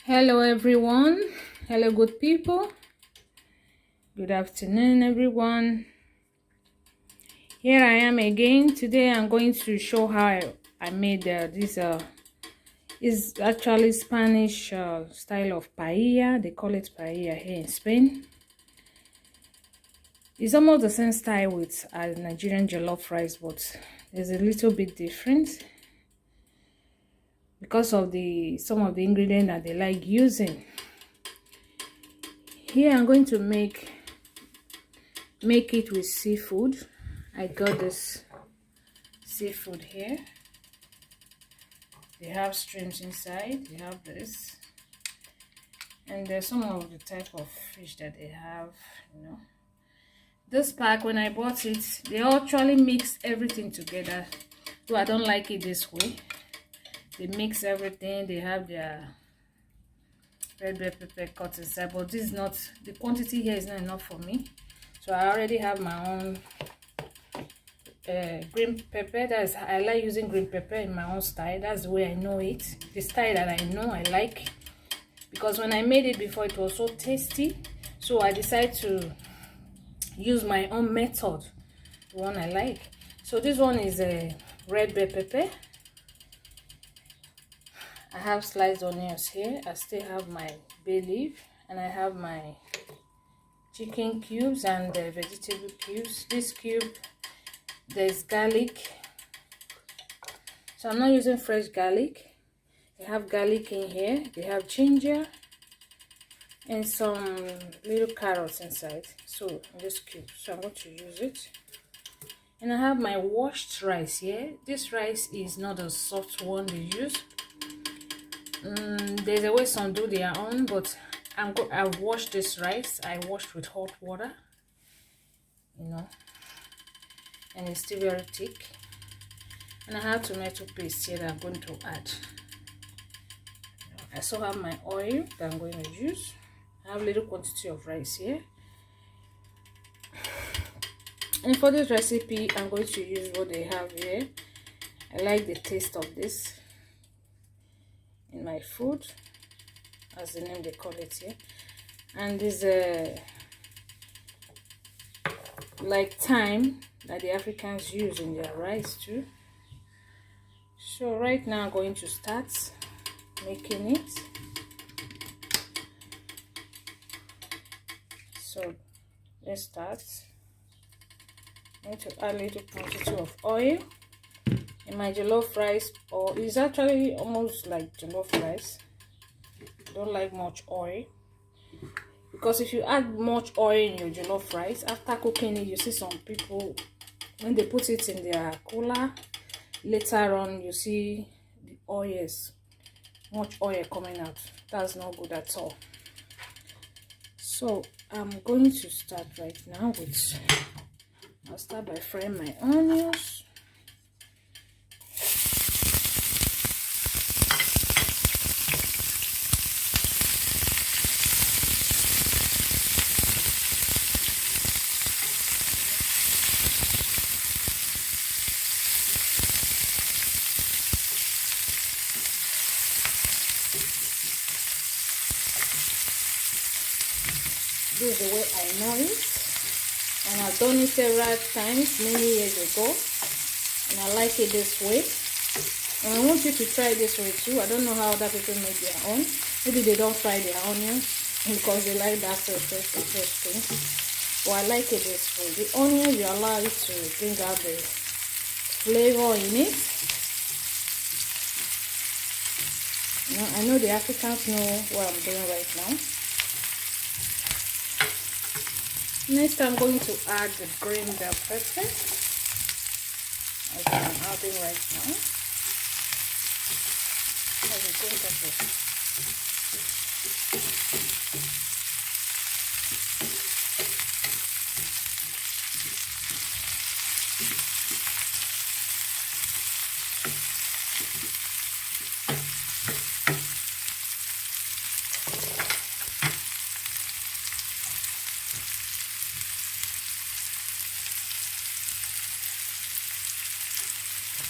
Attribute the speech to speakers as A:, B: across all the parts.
A: Hello everyone. Hello good people. Good afternoon everyone. Here I am again. Today I'm going to show how I made this is actually Spanish style of paella. They call it paella here in Spain. It's almost the same style with Nigerian jollof rice, but there's a little bit different because of some of the ingredients that they like using. Here I'm going to make it with seafood. I got this seafood here. They have shrimps inside. They have this, and there's some of the type of fish that they have. This pack, when I bought it, they actually mix everything together. So I don't like it this way. They mix everything. They have their red bell pepper cut inside, but this is not, the quantity here is not enough for me. So I already have my own green pepper. I like using green pepper in my own style. That's the way I know it, the style that I know I like, because when I made it before it was so tasty. So I decided to use my own method, the one I like. So this one is a red bell pepper. I have sliced onions here. I still have my bay leaf, and I have my chicken cubes and the vegetable cubes. This cube, there's garlic, so I'm not using fresh garlic. They have garlic in here. They have ginger and some little carrots inside, so in this cube. So I'm going to use it. And I have my washed rice here. This rice is not a soft one they use. There's a way some do their own, but I've washed this rice. I washed with hot water, and it's still very thick. And I have tomato paste here that I'm going to add. I still have my oil that I'm going to use. I have a little quantity of rice here. And for this recipe, I'm going to use what they have here. I like the taste of this in my food, as the name they call it here. And this like thyme that the Africans use in their rice too. So right now I'm going to start making it. So let's start. I'm going to add a little quantity of oil in my jollof rice, or it's actually almost like jollof rice. I don't like much oil, because if you add much oil in your jollof rice, after cooking it, you see some people, when they put it in their cooler, later on you see the oils, much oil coming out. That's not good at all. So I'm going to start right now with, I'll start by frying my onions. This is the way I know it, and I've done it several times many years ago, and I like it this way. And I want you to try this way too. I don't know how other people make their own. Maybe they don't fry their onions because they like that fresh thing. But I like it this way. The onion, you allow it to bring out the flavor in it. I know the Africans know what I'm doing right now. Next, I'm going to add the green bell pepper, as I'm adding right now. The green pepper.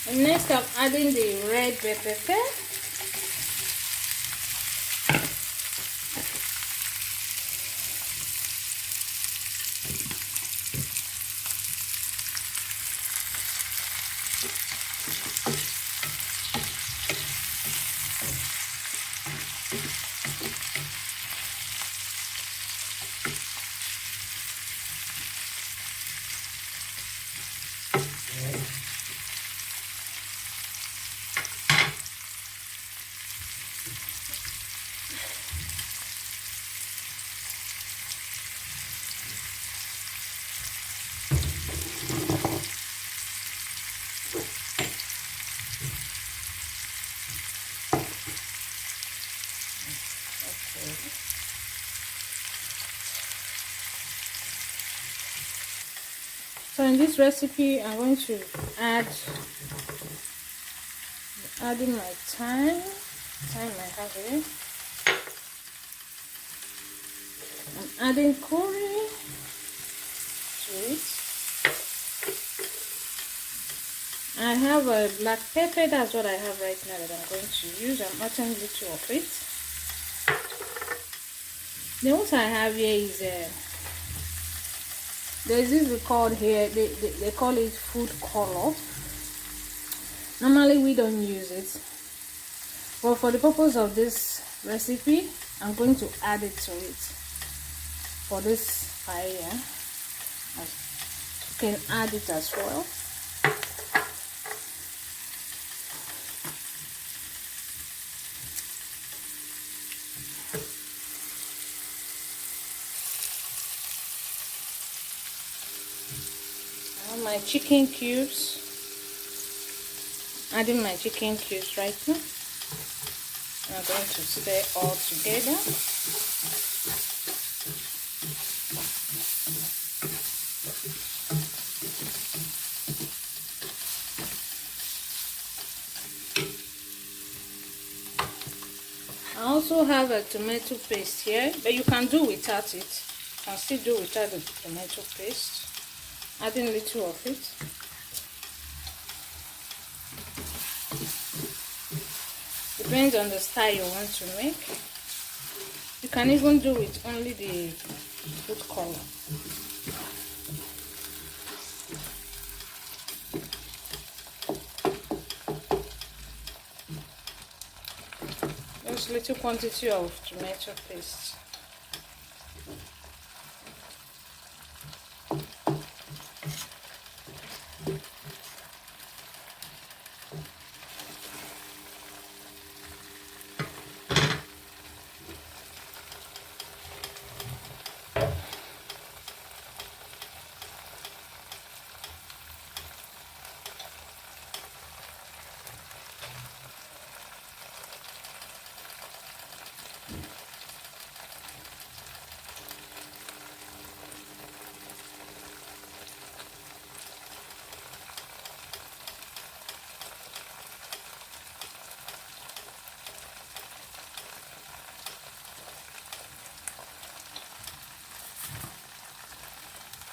A: And next I'm adding the red bell pepper. So in this recipe, I'm going to adding my thyme I have here. I'm adding curry to it. I have a black pepper, that's what I have right now that I'm going to use. I'm adding a little of it. Then what I have here is there's this we call here, they call it food color. Normally we don't use it, but for the purpose of this recipe, I'm going to add it to it for this paella. You can add it as well. My chicken cubes, adding my chicken cubes right now. I'm going to stir all together. I also have a tomato paste here, but you can do without it. You can still do without the tomato paste. Adding a little of it. Depends on the style you want to make. You can even do it only the food color. Just a little quantity of tomato paste.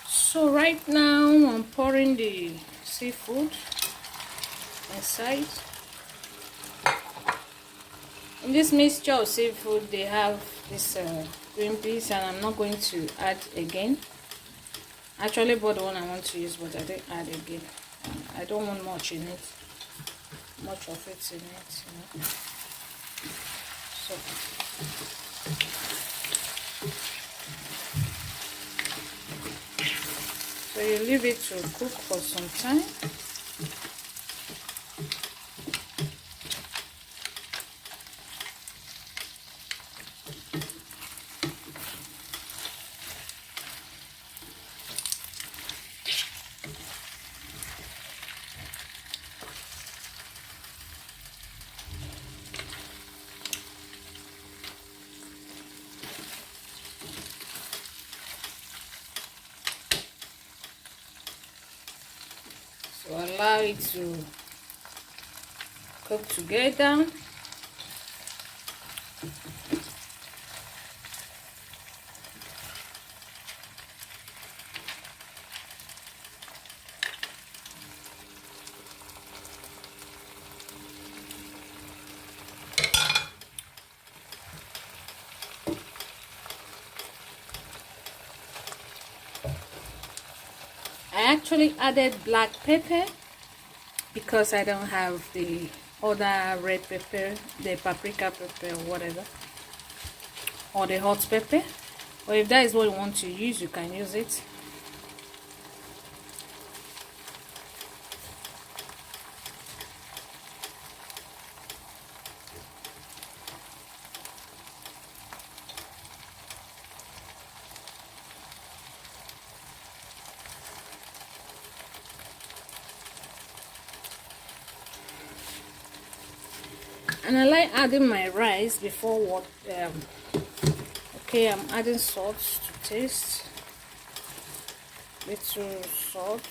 A: So right now I'm pouring the seafood inside. In this mixture of seafood, they have this green peas, and I'm not going to add again. I actually bought the one I want to use, but I didn't add again. I don't want much in it, much of it in it, you know. So you leave it to cook for some time. So allow it to cook together. I actually added black pepper because I don't have the other red pepper, the paprika pepper or whatever, or the hot pepper, or if that is what you want to use, you can use it. And I like adding my rice before what okay, I'm adding salt to taste. Little salt,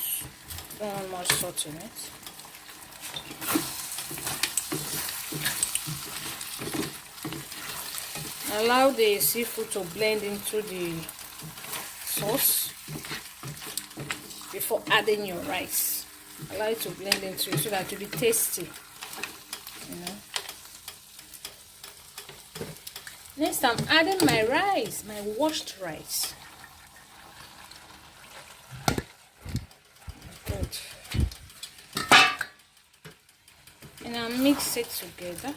A: don't want much salt in it. Allow the seafood to blend into the sauce before adding your rice. Allow it to blend into it so that it will be tasty, you know. Next, I'm adding my rice, my washed rice. Good. And I'll mix it together.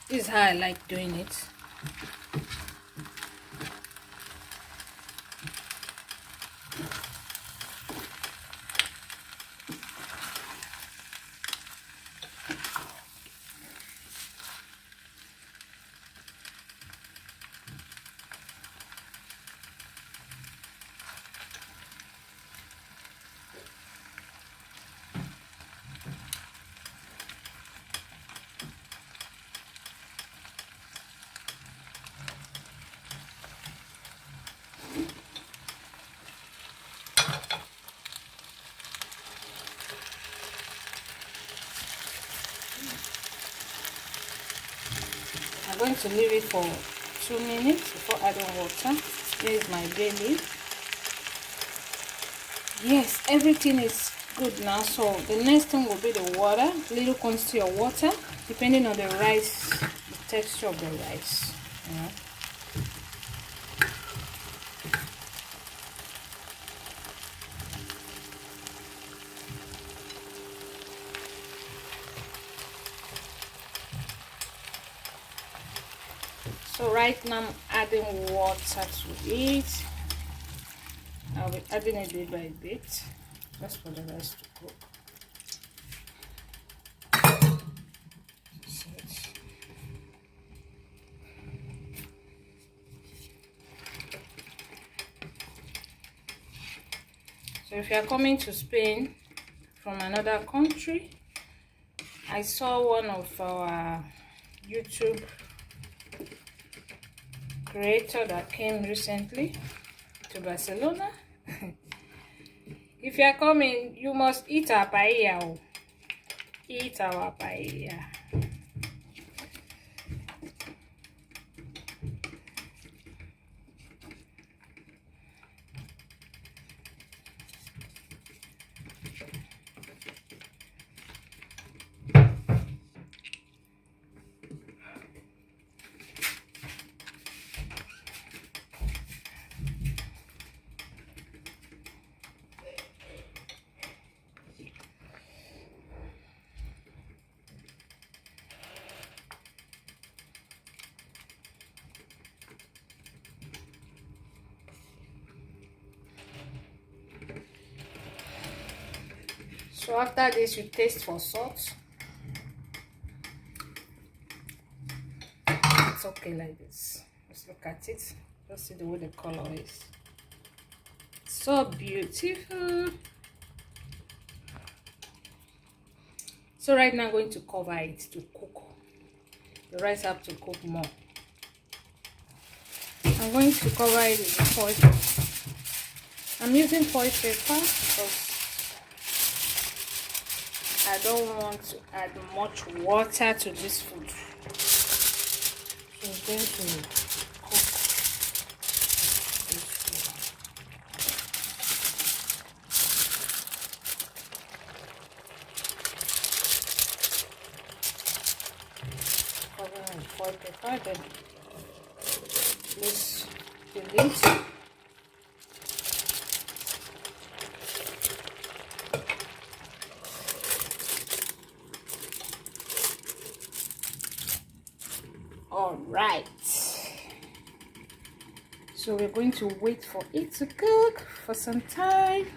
A: This is how I like doing it. I'm going to leave it for 2 minutes before adding water. Here is my bay leaf. Yes, everything is good now. So the next thing will be the water, little quantity of water, depending on the rice, the texture of the rice. Yeah. So right now I'm adding water to it. I'll be adding it bit by bit, just for the rice to cook. So if you are coming to Spain from another country, I saw one of our YouTube creator that came recently to Barcelona. If you are coming, you must eat our paella. Eat our paella. So after this, you taste for salt. It's okay like this. Just look at it. Just see the way the color is. So beautiful. So right now I'm going to cover it to cook. The rice have to cook more. I'm going to cover it with foil paper. I'm using foil paper because I don't want to add much water to this food. So I'm going to cook this food. I prefer, then please delete. All right, so we're going to wait for it to cook for some time.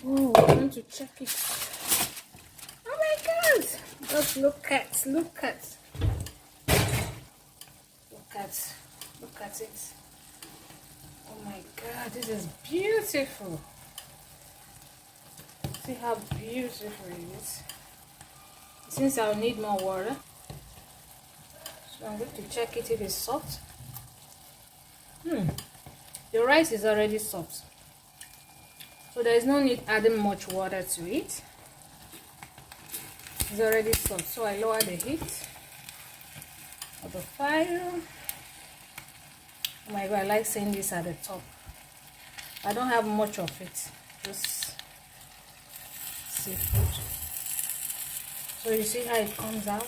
A: Oh, I want to check it. Oh my God! Just look at it. Oh my God, this is beautiful. See how beautiful it is. Since I'll need more water, so I'm going to check it if it's soft. The rice is already soft, so there is no need adding much water to it. It's already soft, so I lower the heat of the fire. Oh my God, I like seeing this at the top. I don't have much of it, just seafood. So you see how it comes out.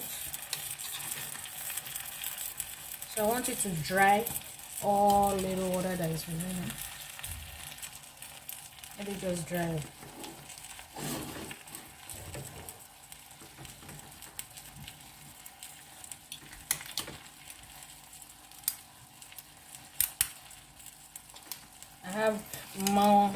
A: So I want it to dry all little water that is remaining. Let it just dry. I have more